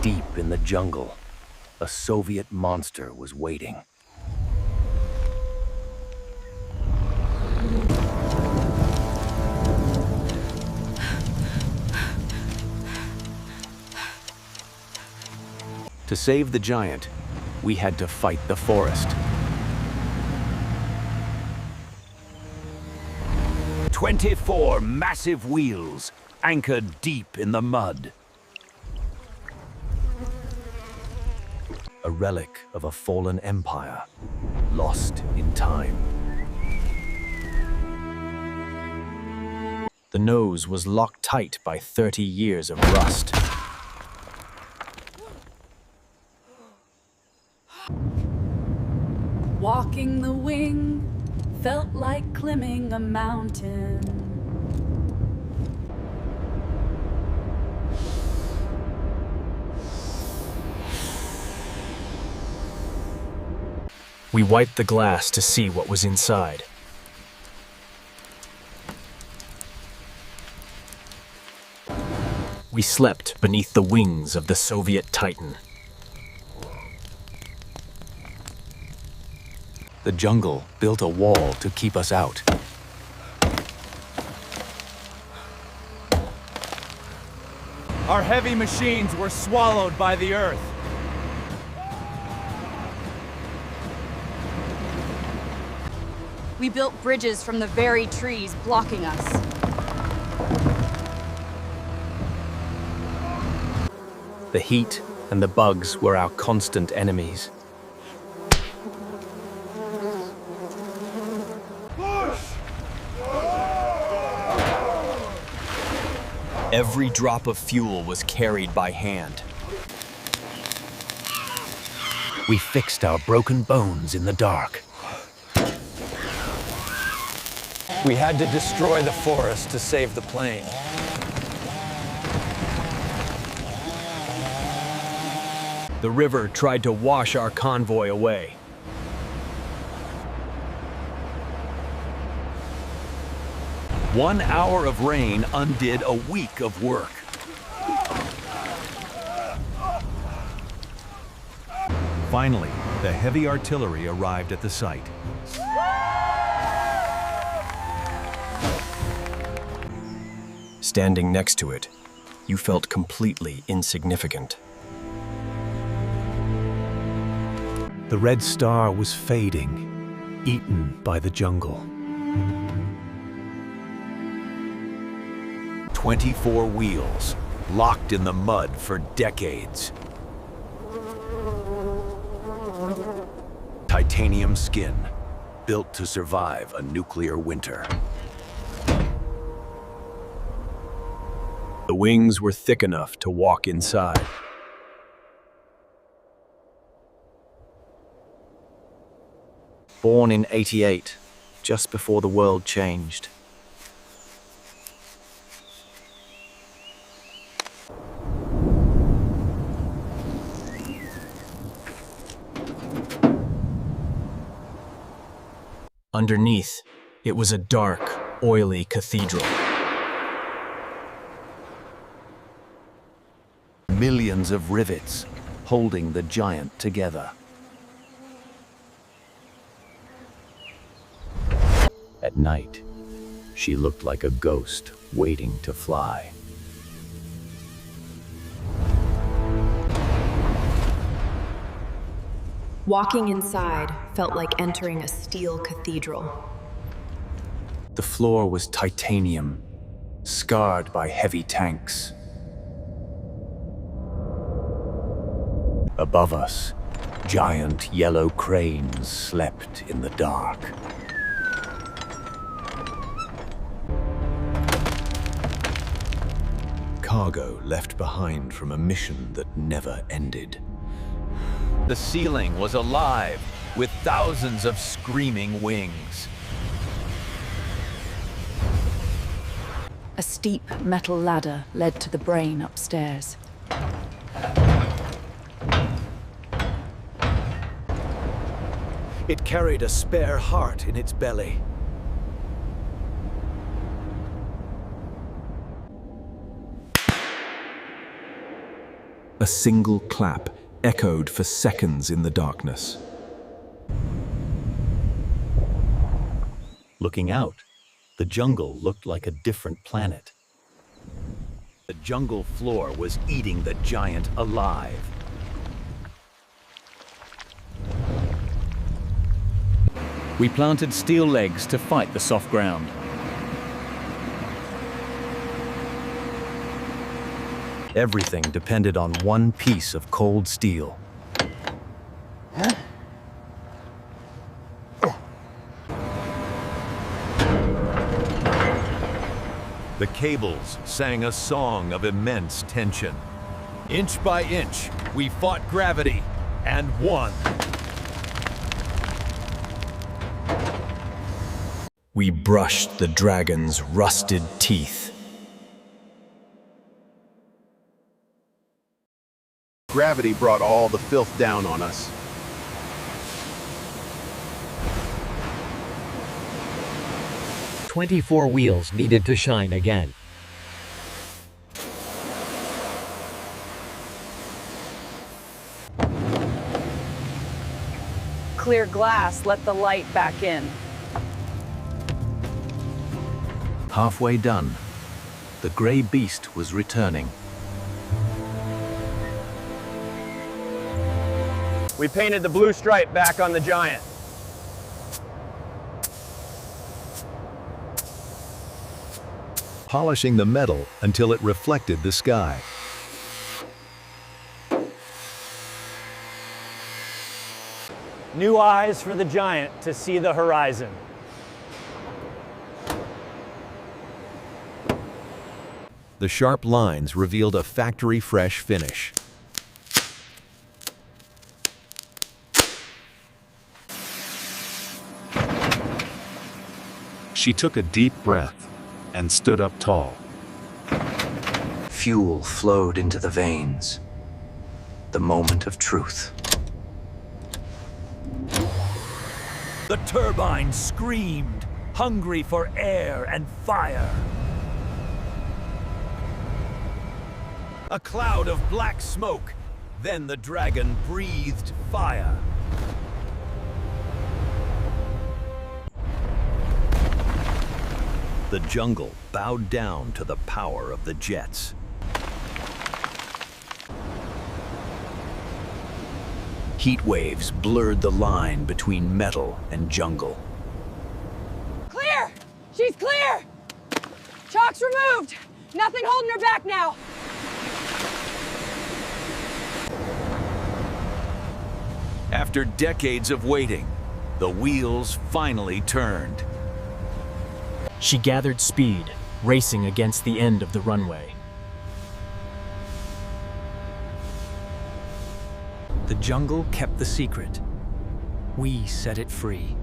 Deep in the jungle, a Soviet monster was waiting. To save the Giant, we had to fight the forest. 24 massive wheels anchored deep in the mud. A relic of a fallen empire, lost in time. The nose was locked tight by 30 years of rust. Walking the wing felt like climbing a mountain. We wiped the glass to see what was inside. We slept beneath the wings of the Soviet Titan. The jungle built a wall to keep us out. Our heavy machines were swallowed by the earth. We built bridges from the very trees blocking us. The heat and the bugs were our constant enemies. Every drop of fuel was carried by hand. We fixed our broken bones in the dark. We had to destroy the forest to save the plane. The river tried to wash our convoy away. One hour of rain undid a week of work. Finally, the heavy artillery arrived at the site. Standing next to it, you felt completely insignificant. The red star was fading, eaten by the jungle. 24 wheels, locked in the mud for decades. Titanium skin, built to survive a nuclear winter. The wings were thick enough to walk inside. Born in '88, just before the world changed. Underneath, it was a dark, oily cathedral. Millions of rivets holding the Giant together. At night, she looked like a ghost waiting to fly. Walking inside felt like entering a steel cathedral. The floor was titanium, scarred by heavy tanks. Above us, giant yellow cranes slept in the dark. Cargo left behind from a mission that never ended. The ceiling was alive with thousands of screaming wings. A steep metal ladder led to the brain upstairs. It carried a spare heart in its belly. A single clap echoed for seconds in the darkness. Looking out, the jungle looked like a different planet. The jungle floor was eating the giant alive. We planted steel legs to fight the soft ground. Everything depended on one piece of cold steel. The cables sang a song of immense tension. Inch by inch, we fought gravity and won. We brushed the dragon's rusted teeth. Gravity brought all the filth down on us. "24 wheels needed to shine again." Clear glass, let the light back in. Halfway done, the gray beast was returning. We painted the blue stripe back on the Giant. Polishing the metal until it reflected the sky. New eyes for the Giant to see the horizon. The sharp lines revealed a factory-fresh finish. She took a deep breath and stood up tall. Fuel flowed into the veins. The moment of truth. The turbine screamed, hungry for air and fire. A cloud of black smoke. Then the dragon breathed fire. The jungle bowed down to the power of the jets. Heat waves blurred the line between metal and jungle. Clear! She's clear! Chalk's removed! Nothing holding her back now! After decades of waiting, the wheels finally turned. She gathered speed, racing against the end of the runway. The jungle kept the secret. We set it free.